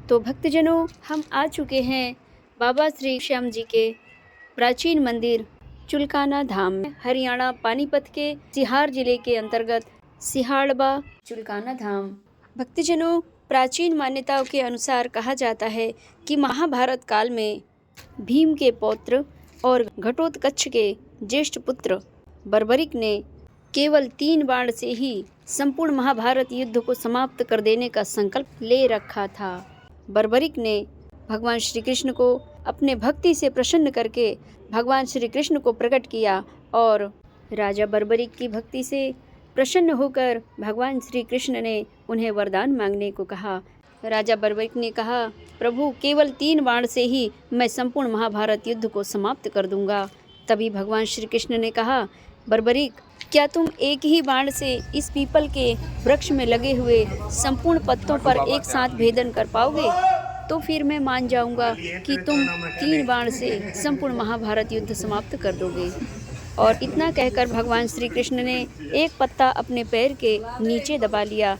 तो भक्तजनों, हम आ चुके हैं बाबा श्री श्याम जी के प्राचीन मंदिर चुलकाना धाम में। हरियाणा पानीपत के सिहार जिले के अंतर्गत सिहाड़बा चुलकाना धाम। भक्तजनों, प्राचीन मान्यताओं के अनुसार कहा जाता है कि महाभारत काल में भीम के पौत्र और घटोत्कच के ज्येष्ठ पुत्र बर्बरिक ने केवल 3 बाण से ही संपूर्ण महाभारत युद्ध को समाप्त कर देने का संकल्प ले रखा था। बर्बरिक ने भगवान श्री कृष्ण को अपने भक्ति से प्रसन्न करके भगवान श्री कृष्ण को प्रकट किया और राजा बर्बरिक की भक्ति से प्रसन्न होकर भगवान श्री कृष्ण ने उन्हें वरदान मांगने को कहा। राजा बर्बरिक ने कहा, प्रभु, केवल 3 बाण से ही मैं संपूर्ण महाभारत युद्ध को समाप्त कर दूंगा। तभी भगवान श्री कृष्ण ने कहा, बर्बरिक, क्या तुम एक ही बाण से इस पीपल के वृक्ष में लगे हुए संपूर्ण पत्तों पर एक साथ भेदन कर पाओगे? तो फिर मैं मान जाऊंगा कि तुम 3 बाण से संपूर्ण महाभारत युद्ध समाप्त कर दोगे। और इतना कहकर भगवान श्री कृष्ण ने एक पत्ता अपने पैर के नीचे दबा लिया।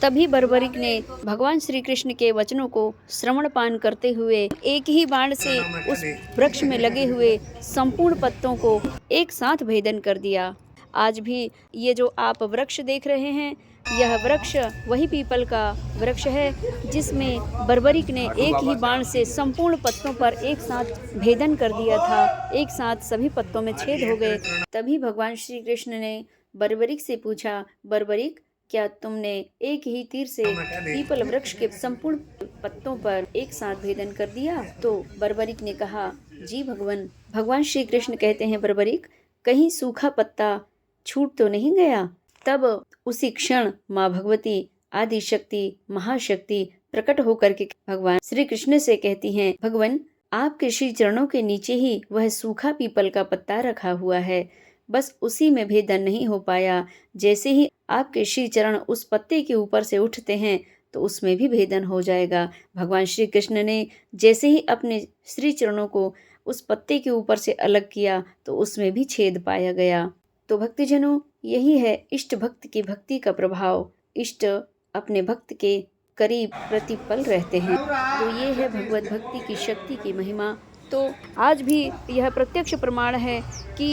तभी बर्बरिक ने भगवान श्री कृष्ण के वचनों को श्रवणपान करते हुए एक ही बाण से उस वृक्ष में लगे हुए संपूर्ण पत्तों को एक साथ भेदन कर दिया। आज भी ये जो आप वृक्ष देख रहे हैं, यह वृक्ष वही पीपल का वृक्ष है जिसमें बर्बरिक ने एक ही बाण से संपूर्ण पत्तों पर एक साथ भेदन कर दिया था। एक साथ सभी पत्तों में छेद हो गए। तभी भगवान श्री कृष्ण ने बर्बरिक से पूछा, बर्बरिक, क्या तुमने एक ही तीर से पीपल वृक्ष के संपूर्ण पत्तों पर एक साथ भेदन कर दिया? तो बर्बरिक ने कहा, जी भगवान। भगवान श्री कृष्ण कहते हैं, बर्बरिक, कहीं सूखा पत्ता छूट तो नहीं गया? तब उसी क्षण माँ भगवती आदि शक्ति महाशक्ति प्रकट होकर के भगवान श्री कृष्ण से कहती हैं, भगवान, आपके श्री चरणों के नीचे ही वह सूखा पीपल का पत्ता रखा हुआ है, बस उसी में भेदन नहीं हो पाया। जैसे ही आपके श्री चरण उस पत्ते के ऊपर से उठते हैं तो उसमें भी भेदन हो जाएगा। भगवान श्री कृष्ण ने जैसे ही अपने श्री चरणों को उस पत्ते के ऊपर से अलग किया तो उसमें भी छेद पाया गया। तो भक्तजनों, यही है इष्ट भक्त की भक्ति का प्रभाव। इष्ट अपने भक्त के करीब प्रतिपल रहते हैं। तो ये है भगवत भक्ति की शक्ति की महिमा। तो आज भी यह प्रत्यक्ष प्रमाण है कि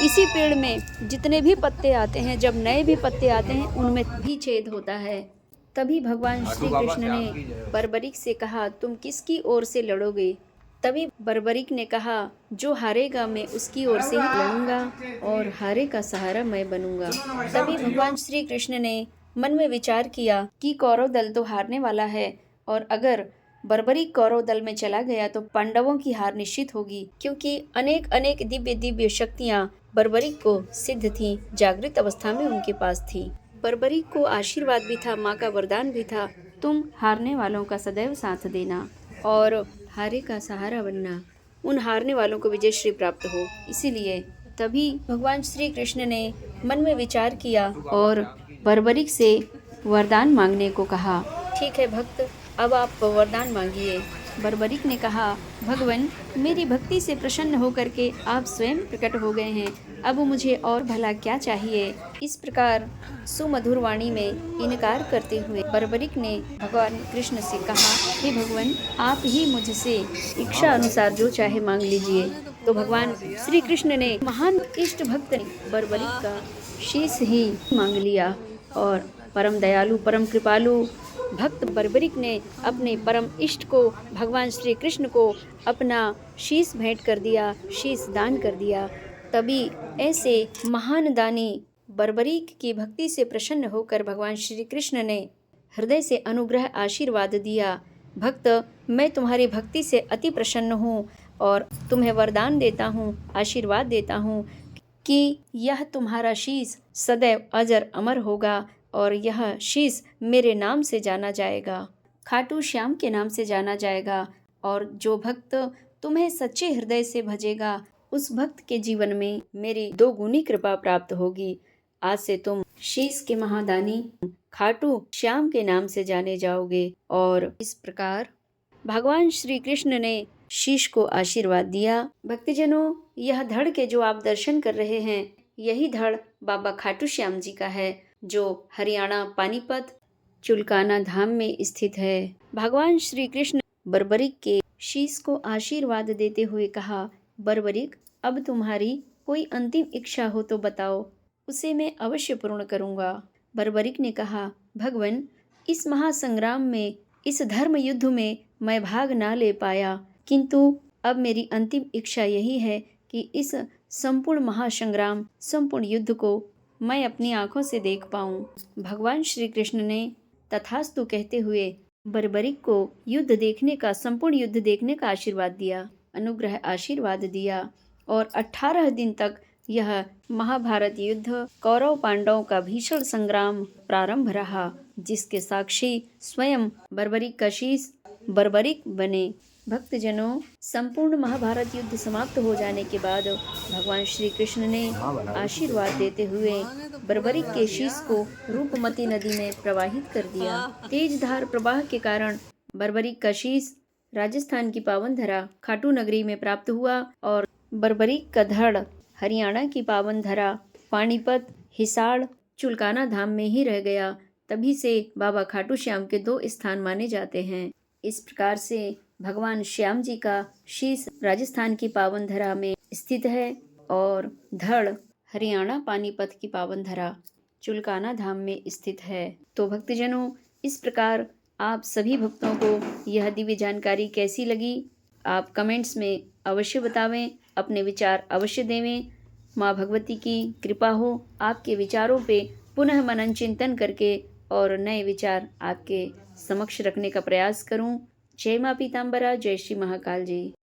इसी पेड़ में जितने भी पत्ते आते हैं, जब नए भी पत्ते आते हैं, उनमें भी छेद होता है। तभी भगवान श्री कृष्ण ने बर्बरिक से कहा, तुम किसकी ओर से लड़ोगे? तभी बर्बरिक ने कहा, जो हारेगा मैं उसकी ओर से ही लड़ूंगा और हारे का सहारा मैं बनूंगा। तभी भगवान श्री कृष्ण ने मन में विचार किया कि कौरव दल तो हारने वाला है और अगर बर्बरिक कौरव दल में चला गया तो पांडवों की हार निश्चित होगी, क्योंकि अनेक अनेक दिव्य दिव्य शक्तियां बर्बरिक को सिद्ध थीं, जागृत अवस्था में उनके पास थी। बर्बरिक को आशीर्वाद भी था, माँ का वरदान भी था, तुम हारने वालों का सदैव साथ देना और हारे का सहारा बनना, उन हारने वालों को विजयश्री प्राप्त हो। इसीलिए तभी भगवान श्री कृष्ण ने मन में विचार किया और बर्बरिक से वरदान मांगने को कहा। ठीक है भक्त, अब आप वरदान मांगिए। बर्बरिक ने कहा, भगवान, मेरी भक्ति से प्रसन्न होकर के आप स्वयं प्रकट हो गए हैं, अब मुझे और भला क्या चाहिए? इस प्रकार सुमधुर वाणी में इनकार करते हुए बर्बरिक ने भगवान कृष्ण से कहा, हे भगवान, आप ही मुझसे इच्छा अनुसार जो चाहे मांग लीजिए। तो भगवान श्री कृष्ण ने महान इष्ट भक्त ने बर्बरिक का शीश ही मांग लिया और परम दयालु परम कृपालु भक्त बर्बरिक ने अपने परम इष्ट को भगवान श्री कृष्ण को अपना शीश भेंट कर दिया, शीश दान कर दिया। तभी ऐसे महान दानी बर्बरिक की भक्ति से प्रसन्न होकर भगवान श्री कृष्ण ने हृदय से अनुग्रह आशीर्वाद दिया, भक्त, मैं तुम्हारी भक्ति से अति प्रसन्न हूँ और तुम्हें वरदान देता हूँ, आशीर्वाद देता हूँ कि यह तुम्हारा शीश सदैव अजर अमर होगा और यह शीश मेरे नाम से जाना जाएगा, खाटू श्याम के नाम से जाना जाएगा। और जो भक्त तुम्हें सच्चे हृदय से भजेगा, उस भक्त के जीवन में मेरी 2 गुनी कृपा प्राप्त होगी। आज से तुम शीश के महादानी खाटू श्याम के नाम से जाने जाओगे। और इस प्रकार भगवान श्री कृष्ण ने शीश को आशीर्वाद दिया। भक्तजनों, यह धड़ के जो आप दर्शन कर रहे हैं, यही धड़ बाबा खाटू श्याम जी का है, जो हरियाणा पानीपत चुलकाना धाम में स्थित है। भगवान श्री कृष्ण बर्बरिक के शीश को आशीर्वाद देते हुए कहा, बर्बरिक, अब तुम्हारी कोई अंतिम इच्छा हो तो बताओ, उसे मैं अवश्य पूर्ण करूंगा। बर्बरिक ने कहा, भगवान, इस महासंग्राम में, इस धर्म युद्ध में मैं भाग ना ले पाया, किंतु अब मेरी अंतिम इच्छा यही है कि इस संपूर्ण महासंग्राम, संपूर्ण युद्ध को मैं अपनी आंखों से देख पाऊं। भगवान श्री कृष्ण ने तथास्तु कहते हुए बर्बरिक को युद्ध देखने का, संपूर्ण युद्ध देखने का आशीर्वाद दिया, अनुग्रह आशीर्वाद दिया और 18 दिन तक यह महाभारत युद्ध, कौरव पांडवों का भीषण संग्राम प्रारंभ रहा, जिसके साक्षी स्वयं बर्बरिक का शीश बर्बरिक बने। भक्तजनों, संपूर्ण महाभारत युद्ध समाप्त हो जाने के बाद भगवान श्री कृष्ण ने आशीर्वाद देते हुए बर्बरिक के शीश को रूपमती नदी में प्रवाहित कर दिया। तेज धार प्रवाह के कारण बर्बरिक का शीश राजस्थान की पावन धरा खाटू नगरी में प्राप्त हुआ और बर्बरिक का धड़ हरियाणा की पावन धरा पानीपत, हिसार, चुलकाना धाम में ही रह गया। तभी से बाबा खाटू श्याम के 2 स्थान माने जाते हैं। इस प्रकार से भगवान श्याम जी का शीश राजस्थान की पावन धरा में स्थित है और धड़ हरियाणा पानीपत की पावन धरा चुलकाना धाम में स्थित है। तो भक्तजनों, इस प्रकार आप सभी भक्तों को यह दिव्य जानकारी कैसी लगी, आप कमेंट्स में अवश्य बतावें, अपने विचार अवश्य देवें। माँ भगवती की कृपा हो, आपके विचारों पे पुनः मनन चिंतन करके और नए विचार आपके समक्ष रखने का प्रयास करूं। जय माँ पीताम्बरा, जय श्री महाकाल जी।